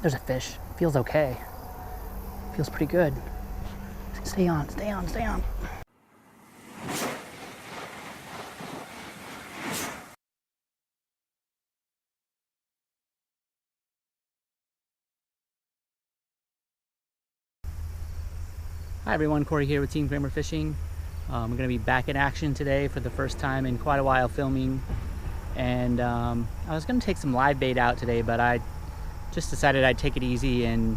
There's a fish. Feels okay. Feels pretty good. Stay on, stay on, stay on. Hi everyone, Corey here with Team Cramer Fishing. I'm going to be back in action today for the first time in quite a while filming. And I was going to take some live bait out today, but I just decided I'd take it easy and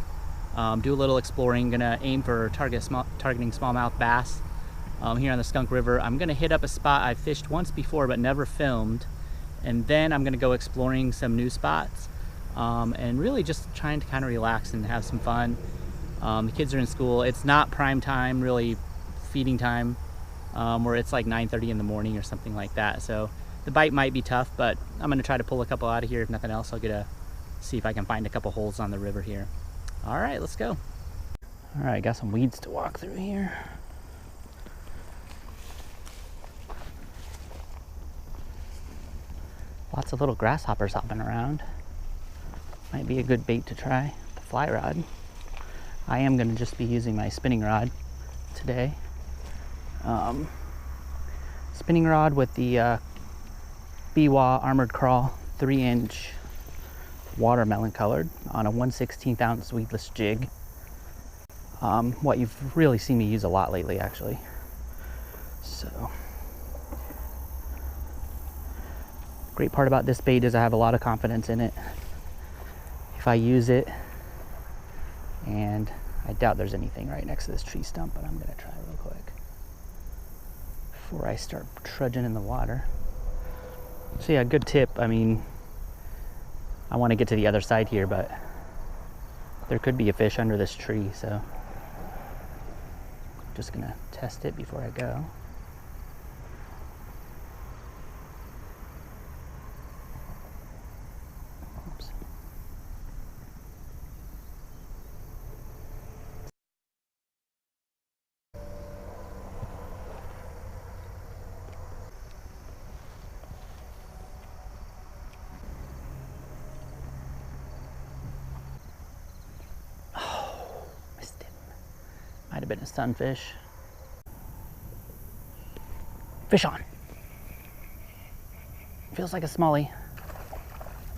do a little exploring. Going to aim for targeting smallmouth bass here on the Skunk River. I'm going to hit up a spot I fished once before but never filmed. And then I'm going to go exploring some new spots and really just trying to kind of relax and have some fun. The kids are in school. It's not prime time, really feeding time, where it's like 9:30 in the morning or something like that. So the bite might be tough, but I'm gonna try to pull a couple out of here. If nothing else, I'll see if I can find a couple holes on the river here. All right, let's go. All right, got some weeds to walk through here. Lots of little grasshoppers hopping around. Might be a good bait to try, the fly rod. I am going to just be using my spinning rod today. Spinning rod with the Biwa Armored Crawl 3-inch watermelon colored on a 1/16 ounce weedless jig. What you've really seen me use a lot lately, actually. So, great part about this bait is I have a lot of confidence in it. If I use it, and I doubt there's anything right next to this tree stump, but I'm gonna try real quick before I start trudging in the water. So yeah, good tip. I mean, I want to get to the other side here, but there could be a fish under this tree, so I'm just gonna test it before I go. Might have been a sunfish. Fish on. Feels like a smallie.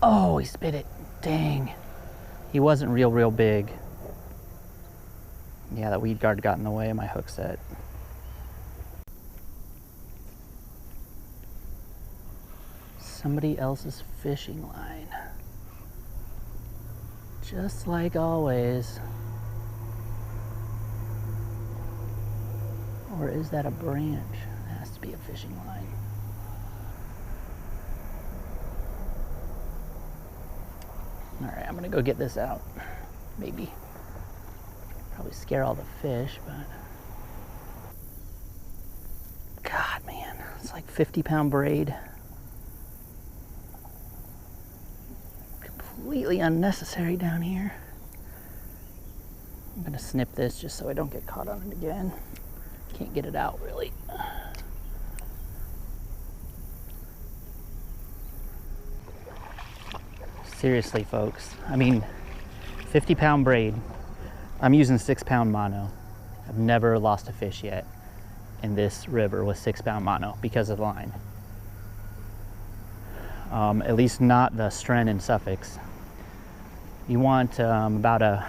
Oh, he spit it. Dang. He wasn't real big. Yeah, that weed guard got in the way of my hook set. Somebody else's fishing line. Just like always. Or is that a branch? That has to be a fishing line. All right, I'm gonna go get this out. Maybe. Probably scare all the fish, but. God, man, it's like 50-pound braid. Completely unnecessary down here. I'm gonna snip this just so I don't get caught on it again. Can't get it out, really. Seriously, folks. I mean, 50-pound braid. I'm using 6-pound mono. I've never lost a fish yet in this river with 6-pound mono because of the line. At least not the Stren and Suffix. You want about a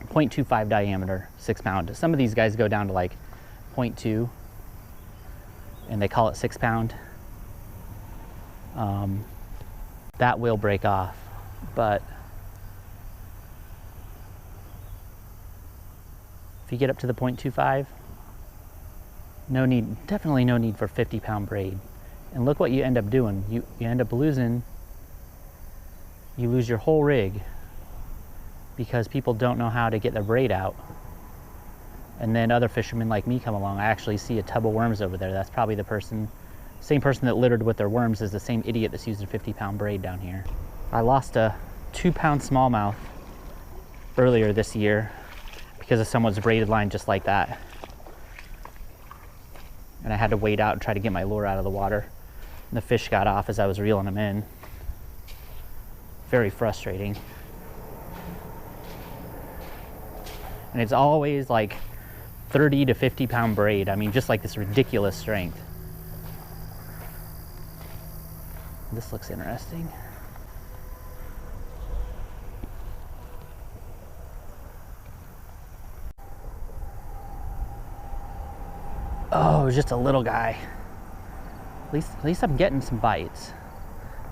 0.25 diameter, 6-pound. Some of these guys go down to like 0.2 and they call it 6-pound. That will break off, but if you get up to the 0.25, definitely no need for 50-pound braid. And look what you end up doing. You end up losing, you lose your whole rig because people don't know how to get their braid out. And then other fishermen like me come along. I actually see a tub of worms over there. That's probably the same person that littered with their worms is the same idiot that's using 50-pound braid down here. I lost a 2-pound smallmouth earlier this year because of someone's braided line just like that. And I had to wait out and try to get my lure out of the water. And the fish got off as I was reeling them in. Very frustrating. And it's always like 30 to 50 pound braid. I mean, just like this ridiculous strength. This looks interesting. Oh, it was just a little guy. At least I'm getting some bites.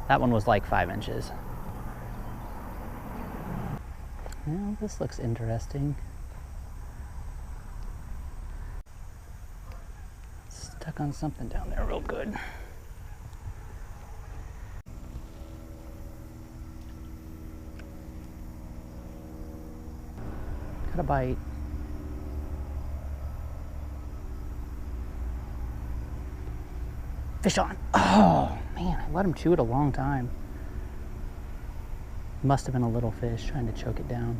That one was like 5 inches. Well, this looks interesting. Stuck on something down there real good. Got a bite. Fish on. Oh man, I let him chew it a long time. Must have been a little fish trying to choke it down.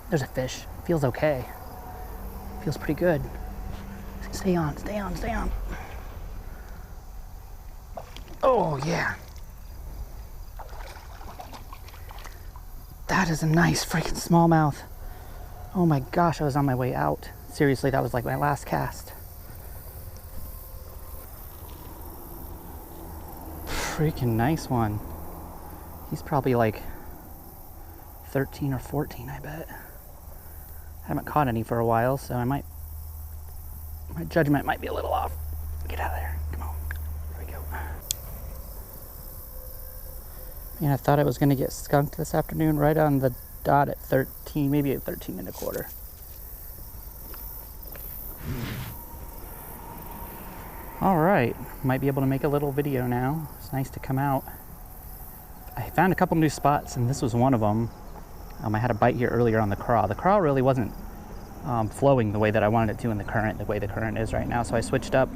There's a fish. Feels okay. Feels pretty good. Stay on, stay on, stay on. Oh yeah. That is a nice freaking smallmouth. Oh my gosh, I was on my way out. Seriously, that was like my last cast. Freaking nice one. He's probably like 13 or 14, I bet. I haven't caught any for a while, so my judgment might be a little off. Get out of there. Come on. Here we go. Man, I thought I was going to get skunked this afternoon right on the dot at 13, maybe at 13 and a quarter. All right, might be able to make a little video now. It's nice to come out. I found a couple new spots, and this was one of them. I had a bite here earlier on the craw. The craw really wasn't flowing the way that I wanted it to in the current, the way the current is right now. So I switched up.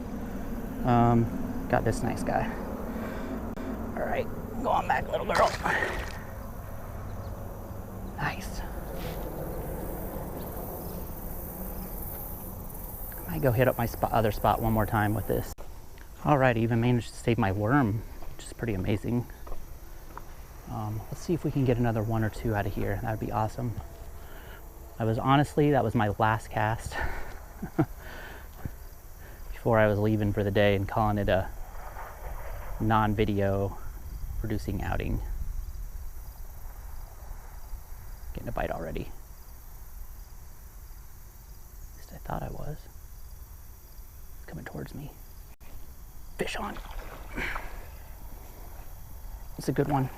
Got this nice guy. All right, go on back, little girl. Nice. I might go hit up my other spot one more time with this. All right, I even managed to save my worm, which is pretty amazing. Let's see if we can get another one or two out of here. That would be awesome. That was my last cast before I was leaving for the day and calling it a non-video producing outing. Getting a bite already. At least I thought I was. It's coming towards me. Fish on. It's a good one.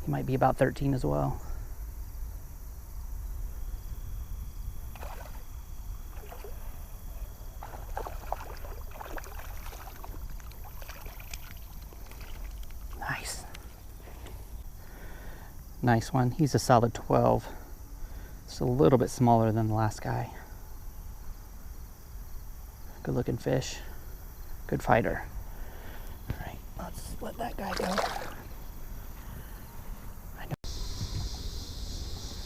He might be about 13 as well. Nice. Nice one. He's a solid 12. Just a little bit smaller than the last guy. Good looking fish. Good fighter. All right, let's let that guy go.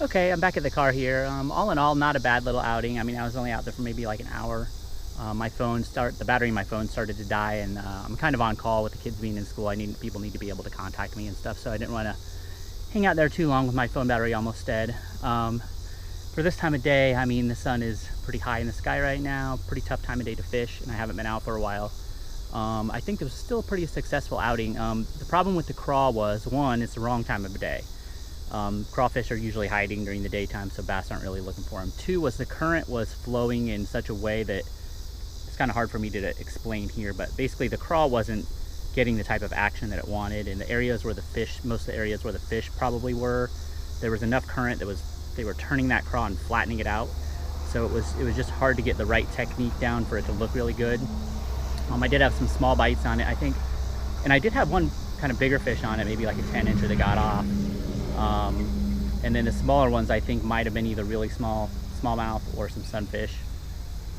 Okay, I'm back at the car here. All in all, not a bad little outing. I mean, I was only out there for maybe like an hour. The battery in my phone started to die, and I'm kind of on call with the kids being in school. People need to be able to contact me and stuff, so I didn't want to hang out there too long with my phone battery almost dead. For this time of day, I mean, the sun is pretty high in the sky right now. Pretty tough time of day to fish, and I haven't been out for a while. I think it was still a pretty successful outing. The problem with the craw was, one, it's the wrong time of day. Crawfish are usually hiding during the daytime, so bass aren't really looking for them. Two was the current was flowing in such a way that it's kind of hard for me to explain here, but basically the craw wasn't getting the type of action that it wanted. In the areas where most of the areas where the fish probably were, there was enough current that they were turning that craw and flattening it out. So it was just hard to get the right technique down for it to look really good. I did have some small bites on it, I think, and I did have one kind of bigger fish on it, maybe like a 10-incher that got off. And then the smaller ones I think might have been either really smallmouth or some sunfish.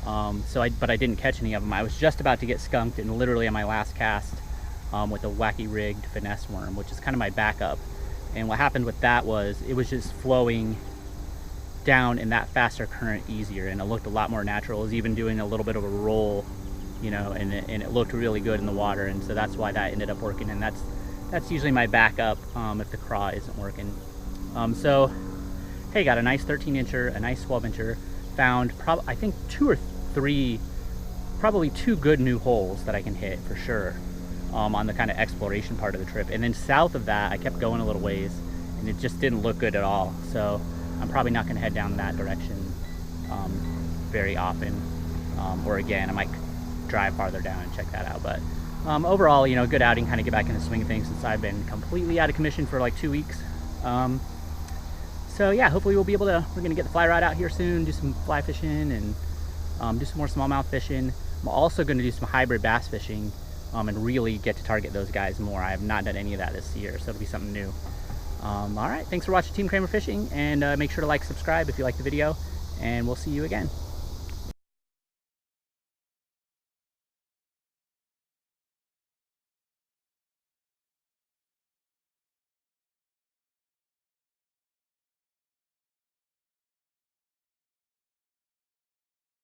But I didn't catch any of them. I was just about to get skunked, and literally on my last cast with a wacky rigged finesse worm, which is kind of my backup. And what happened with that was it was just flowing down in that faster current easier, and it looked a lot more natural. It was even doing a little bit of a roll, you know, and it looked really good in the water, and so that's why that ended up working, and that's usually my backup if the craw isn't working. So hey, got a nice 13-incher, a nice 12-incher, found I think 2 or 3, probably 2 good new holes that I can hit for sure on the kind of exploration part of the trip. And then south of that, I kept going a little ways and it just didn't look good at all. So I'm probably not going to head down that direction very often. Or again, I might drive farther down and check that out. But overall, you know, good outing, kind of get back in the swing of things since I've been completely out of commission for like 2 weeks. So yeah, hopefully we'll be able to, we're going to get the fly rod out here soon, do some fly fishing and do some more smallmouth fishing. I'm also going to do some hybrid bass fishing and really get to target those guys more. I have not done any of that this year, so it'll be something new. All right, thanks for watching Team Cramer Fishing, and make sure to like, subscribe if you like the video, and we'll see you again.